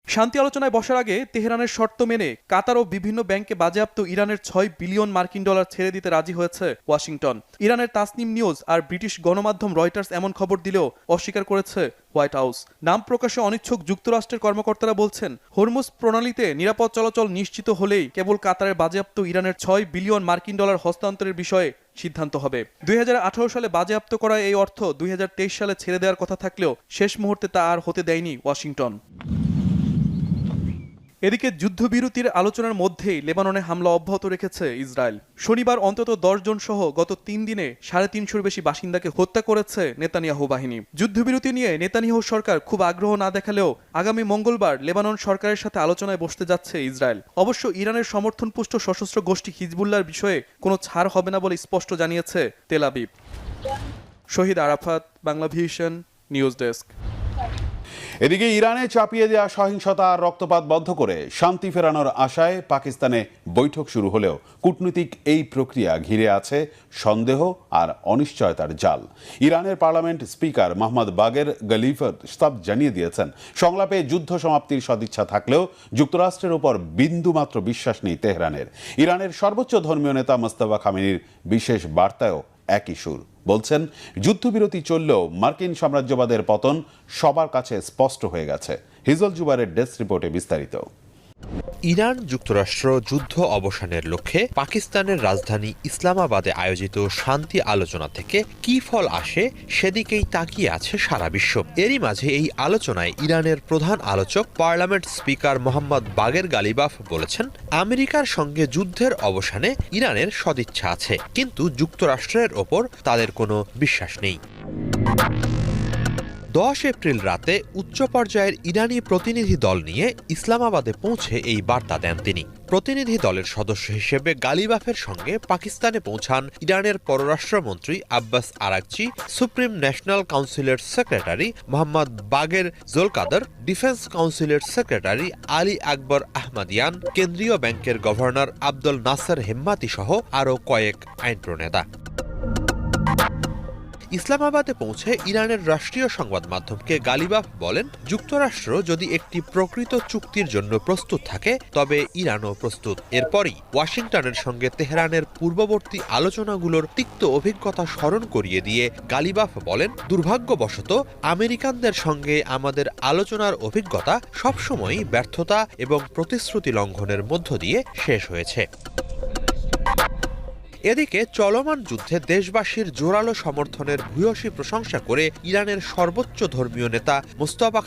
শান্তি আলোচনায় বসার আগে তেহরানের শর্ত মেনে কাতার ও বিভিন্ন ব্যাংকে বাজেয়াপ্ত ইরানের ৬ বিলিয়ন মার্কিন ডলার ছেড়ে দিতে রাজি হয়েছে ওয়াশিংটন। ইরানের তাসনিম নিউজ আর ব্রিটিশ গণমাধ্যম রয়টার্স এমন খবর দিলেও অস্বীকার করেছে হোয়াইট হাউস। নাম প্রকাশে অনিচ্ছুক যুক্তরাষ্ট্রের কর্মকর্তারা বলছেন, হরমুজ প্রণালীতে নিরাপদ চলাচল নিশ্চিত হলেই কেবল কাতারের বাজেয়াপ্ত ইরানের ৬ বিলিয়ন মার্কিন ডলার হস্তান্তরের বিষয়ে সিদ্ধান্ত হবে। ২০১৮ সালে বাজেয়াপ্ত করা এই অর্থ ২০২৩ সালে ছেড়ে দেওয়ার কথা থাকলেও শেষ মুহূর্তে তা আর হতে দেয়নি ওয়াশিংটন। এদিকে যুদ্ধবিরতির আলোচনার মধ্যেই লেবাননে হামলা অব্যাহত রেখেছে ইসরায়েল। শনিবার অন্তত ১০ জন সহ গত ৩ দিনে ৩৫০-র বেশি বাসিন্দাকে হত্যা করেছে নেতানিয়াহু বাহিনী। যুদ্ধবিরতি নিয়ে নেতানিয়াহু সরকার খুব আগ্রহ না দেখালেও আগামী মঙ্গলবার লেবানন সরকারের সাথে আলোচনায় বসতে যাচ্ছে ইসরায়েল। অবশ্য ইরানের সমর্থনপুষ্ট সশস্ত্র গোষ্ঠী হিজবুল্লাহর বিষয়ে কোনো ছাড় হবে না বলে স্পষ্ট জানিয়েছে তেল আবিব। শহীদ আরাফাত, বাংলাভিশন, নিউজ ডেস্ক। এদিকে ইরানে চাপিয়ে দেওয়া সহিংসতা আর রক্তপাত বন্ধ করে শান্তি ফেরানোর আশায় পাকিস্তানে বৈঠক শুরু হলেও কূটনৈতিক এই প্রক্রিয়া ঘিরে আছে সন্দেহ আর অনিশ্চয়তার জাল। ইরানের পার্লামেন্ট স্পিকার মোহাম্মদ বাগের গালিফাত জানিয়ে দিয়েছেন, সংলাপে যুদ্ধ সমাপ্তির সদিচ্ছা থাকলেও যুক্তরাষ্ট্রের উপর বিন্দুমাত্র বিশ্বাস নেই তেহরানের। ইরানের সর্বোচ্চ ধর্মীয় নেতা মোস্তফা খামেনির বিশেষ বার্তায়ও একই সুর। বলছেন, যুদ্ধবিরতি চললেও মার্কিন সাম্রাজ্যবাদের পতন সবার কাছে স্পষ্ট হয়ে গেছে। হিজল জুবারের ডেস্ক রিপোর্টে বিস্তারিত। ইরান যুক্তরাষ্ট্র যুদ্ধ অবসানের লক্ষ্যে পাকিস্তানের রাজধানী ইসলামাবাদে আয়োজিত শান্তি আলোচনা থেকে কী ফল আসে সেদিকেই তাকিয়ে আছে সারা বিশ্ব। এরই মাঝে এই আলোচনায় ইরানের প্রধান আলোচক পার্লামেন্ট স্পিকার মোহাম্মদ বাগের গালিবাফ বলেছেন, আমেরিকার সঙ্গে যুদ্ধের অবসানে ইরানের সদিচ্ছা আছে, কিন্তু যুক্তরাষ্ট্রের ওপর তাদের কোনো বিশ্বাস নেই। ১০ এপ্রিল রাতে উচ্চ পর্যায়ের ইরানি প্রতিনিধি দল নিয়ে ইসলামাবাদে পৌঁছে এই বার্তা দেন তিনি। প্রতিনিধি দলের সদস্য হিসেবে গালিবাফের সঙ্গে পাকিস্তানে পৌঁছান ইরানের পররাষ্ট্রমন্ত্রী আব্বাস আরাকচি, সুপ্রিম ন্যাশনাল কাউন্সিলের সেক্রেটারি মোহাম্মদ বাগের জোলকাদর, ডিফেন্স কাউন্সিলের সেক্রেটারি আলী আকবর আহমদিয়ান, কেন্দ্রীয় ব্যাংকের গভর্নর আব্দুল নাসের হেম্মাতি সহ আরও কয়েক আইন প্রণেতা। ইসলামাবাদে পৌঁছে ইরানের রাষ্ট্রীয় সংবাদ মাধ্যমকে গালিবাফ বলেন, যুক্তরাষ্ট্র যদি একটি প্রকৃত চুক্তির জন্য প্রস্তুত থাকে তবে ইরানও প্রস্তুত। এরপরই ওয়াশিংটনের সঙ্গে তেহরানের পূর্ববর্তী আলোচনাগুলোর তিক্ত অভিজ্ঞতা স্মরণ করিয়ে দিয়ে গালিবাফ বলেন, দুর্ভাগ্যবশত আমেরিকানদের সঙ্গে আমাদের আলোচনার অভিজ্ঞতা সবসময়ই ব্যর্থতা এবং প্রতিশ্রুতি লঙ্ঘনের মধ্য দিয়ে শেষ হয়েছে। এদিকে চলমান যুদ্ধে দেশবাসীর জোরালো সমর্থনের ভূয়সী প্রশংসা করে ইরানের সর্বোচ্চ ধর্মীয় নেতা মোস্তফা